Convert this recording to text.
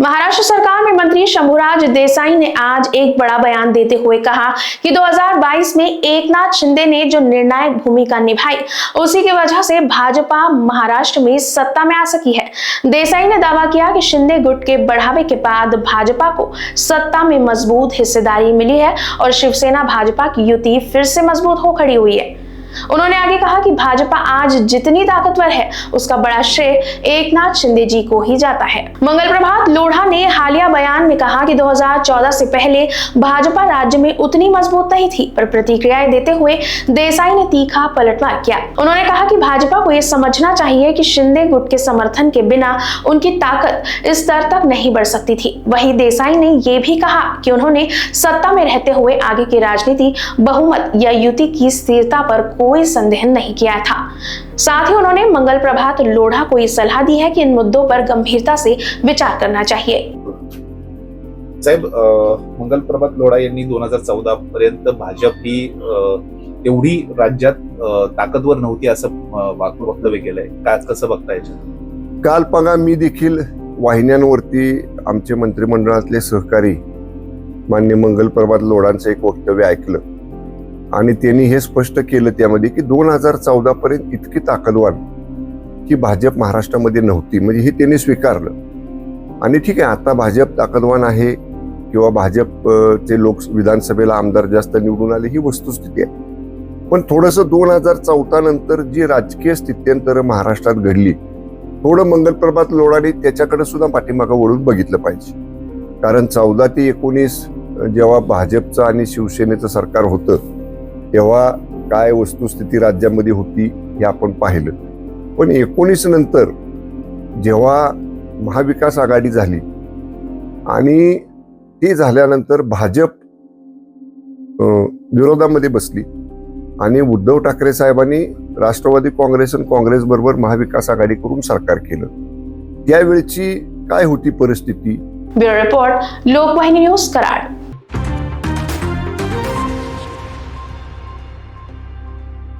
महाराष्ट्र सरकार में मंत्री शंभूराज देसाई ने आज एक बड़ा बयान देते हुए कहा कि 2022 में एकनाथ शिंदे ने जो निर्णायक भूमिका निभाई उसी की वजह से भाजपा महाराष्ट्र में सत्ता में आ सकी है। देसाई ने दावा किया कि शिंदे गुट के बढ़ावे के बाद भाजपा को सत्ता में मजबूत हिस्सेदारी मिली है और शिवसेना भाजपा की युति फिर से मजबूत हो खड़ी हुई है। उन्होंने आगे कहा कि भाजपा आज जितनी ताकतवर है उसका बड़ा श्रेय एकनाथ शिंदे जी को ही जाता है। मंगल प्रभात लोढ़ा ने हालिया बयान में कहा कि 2014 से पहले भाजपा राज्य में उतनी मजबूत नहीं थी, पर प्रतिक्रियाएं देते हुए देसाई ने तीखा पलटवार किया। उन्होंने कहा कि भाजपा को यह समझना चाहिए कि शिंदे गुट के समर्थन के बिना उनकी ताकत इस स्तर तक नहीं बढ़ सकती थी। वहीं देसाई ने यह भी कहा कि उन्होंने सत्ता में रहते हुए आगे की राजनीति, बहुमत या युति की स्थिरता पर कोई संदेह नहीं किया था। साथ ही उन्होंने मंगल प्रभात लोढ़ा को ये सलाह दी है कि इन मुद्दों पर गंभीरता से विचार करना चाहिए। साहेब, मंगल प्रभात लोढ़ा यांनी 2014 पर्यंत भाजप ही एवढी राज्यात ताकदवर नव्हती असं वक्तव्य केलंय। काय कसं बघता याच्यात? काल बघा, मी देखील वाहिन्यांवरती आमचे मंत्रिमंडळातले सहकारी मान्य मंगल प्रभात लोढांचं एक वक्तव्य ऐकलं आणि त्यांनी हे स्पष्ट केलं त्यामध्ये की 2014 पर्यंत इतकी ताकदवान की भाजप महाराष्ट्रामध्ये नव्हती, म्हणजे हे त्यांनी स्वीकारलं। आणि ठीक आहे, आता भाजप ताकदवान आहे किंवा भाजपचे लोक विधानसभेला आमदार जास्त निवडून आले ही वस्तुस्थिती आहे। पण थोडंसं 2014 नंतर जी राजकीय स्थित्यंतर महाराष्ट्रात घडली, थोडं मंगल प्रभात लोढांनी त्याच्याकडे सुद्धा पाठीमागं वळून बघितलं पाहिजे। कारण 14 ते 19 जेव्हा भाजपचं आणि शिवसेनेचं सरकार होतं तेव्हा काय वस्तुस्थिती राज्यामध्ये होती हे आपण पाहिलं। पण 19 नंतर जेव्हा महाविकास आघाडी झाली आणि ती झाल्यानंतर भाजप विरोधामध्ये बसली आणि उद्धव ठाकरे साहेबांनी राष्ट्रवादी काँग्रेस आणि काँग्रेस बरोबर महाविकास आघाडी करून सरकार केलं। त्यावेळची काय होती परिस्थिती? Bureau report, Lokvahini news, Karad.